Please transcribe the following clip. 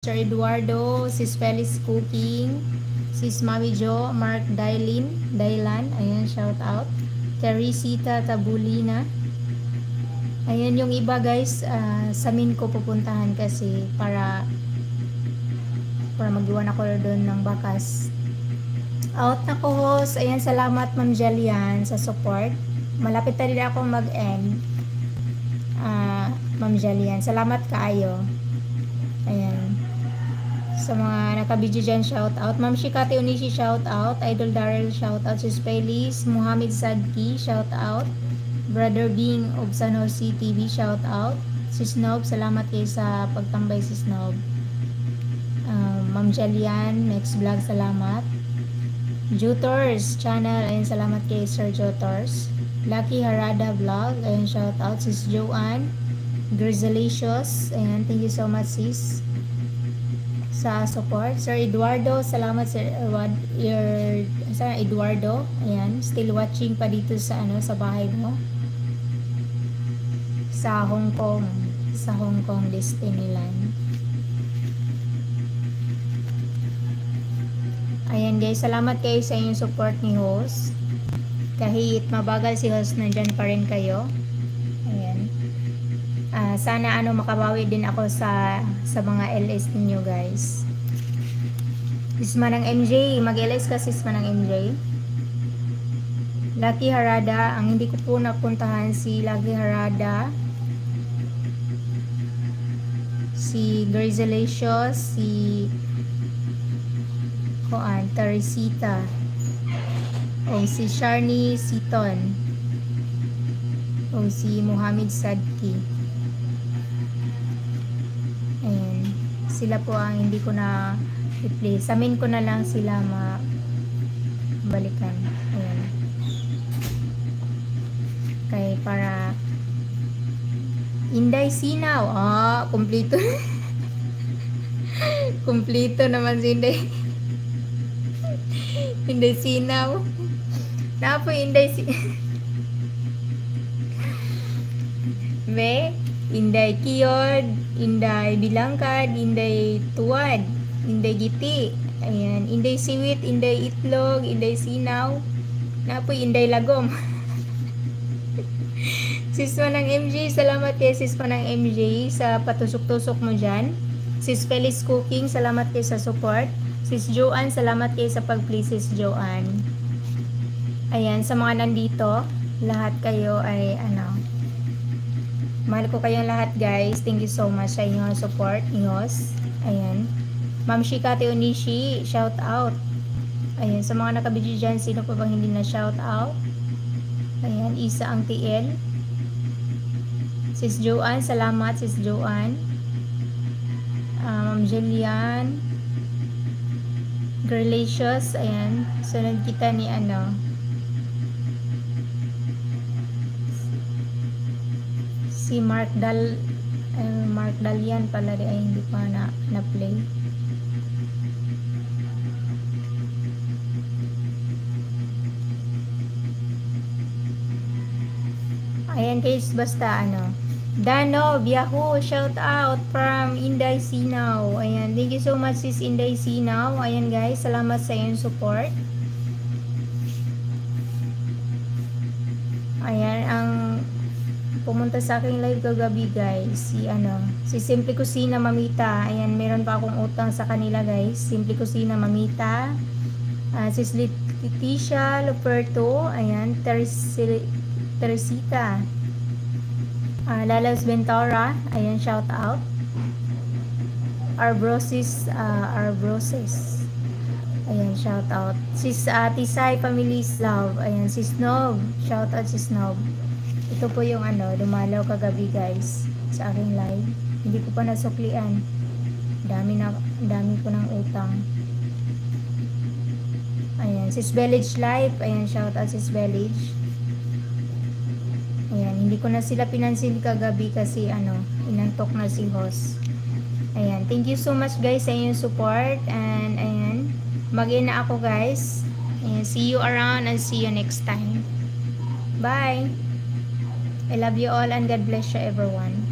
Sir Eduardo, Sis Felice Cooking, Sis Mami Jo, Mark Dailan, ayan, shout out. Teresita Tabulina. Ayan yung iba guys, sa min ko pupuntahan kasi para mag-iwan ako doon ng bakas. Out na ko host. Ayan, salamat Ma'am Jalian sa support. Malapit na rin ako mag-end. Ma'am Jalian, salamat kaayo. Ayan. Sa mga nakabidyo dyan, shout out. Ma'am Shikati Unishi, shout out. Idol Daryl, shout out. Sis Felice, Muhammad Sadki, shout out. Brother Bing of San Jose TV, shout out. Sis Nob, salamat kayo sa pagtambay, Sis Nob. Ma'am Jalian, next vlog, salamat. Jutors channel, ayun, salamat kay Sir Jutors. Lucky Harada vlog, ayun, shout out. Sis Joanne Grizzalicious, ayun, thank you so much sis sa support. Sir Eduardo, salamat Sir Eduardo, ayan, still watching pa dito sa sa bahay mo sa Hong Kong Disneyland. Ayan guys, salamat kayo sa inyong support ni host. Kahit mabagal si host, nandyan pa rin kayo. Ayan. Sana makabawi din ako sa mga LS ninyo guys. Sisma ng MJ, mag-LS ka Sisma ng MJ. Lucky Harada, ang hindi ko po napuntahan si Lucky Harada, si Grizzalicious, si Teresita, o si Sharni Siton, o si Muhammad Sadki. Ayan, sila po ang hindi ko na i-play. Samin ko na lang sila balikan. Ayan, kaya para Inday Sinaw, kumpleto. Kumpleto naman si Inday. Inday Sinaw. Napo Inday Be, Inday Kiyod, Inday Bilangkad, Inday Tuwad, Inday Giti. Ayan, Inday Siwit, Inday Itlog, Inday Sinaw. Napo Inday Lagom. Sisma ng MJ, salamat kay Sisma ng MJ sa patusok-tusok mo dyan. Sis Felice Cooking, salamat kay sa support. Sis Joanne, salamat kayo sa pag-play, Sis Joanne. Ayan, sa mga nandito, lahat kayo ay mahal ko kayong lahat guys. Thank you so much sa inyong support, inyos. Ayan. Ma'am Shikati Onishi, shout out. Ayan, sa mga nakabidyo dyan, sino pa bang hindi na shout out? Ayan, Isa ang TL. Sis Joanne, salamat Sis Joanne. Ma'am Jillian Grillicious, ayan, sunod kita ni si Mark Dalian pala ay hindi pa na play. Ayan guys, basta Dano, Yahoo, shout out from Inday Sinaw. Ayan, thank you so much sis Inday Sinaw. Ayan guys, salamat sa iyong support. Ayan, ang pumunta sa aking live kagabi guys, si Simple Kusina Mamita. Ayan, meron pa akong utang sa kanila guys. Simple Kusina Mamita, sis Leticia Luperto, ayan, Teresita, Lalas Ventura, ayan, shout out. Arbrosis, ayan, shout out. Sis Tisay Family's Love, ayan, Sis Nob, shout out Sis Nob. Ito po yung dumalaw kagabi guys sa aking live. Hindi ko pa nasuklian. Dami ko ng utang. Ayan, Sis Village Life, ayan, shout out Sis Village. Ayan, hindi ko na sila pinansin kagabi kasi inantok na si host. Ayan, thank you so much guys sa inyong support. And ayan, mag-in na ako guys. Ayan, see you around and see you next time. Bye! I love you all and God bless you everyone.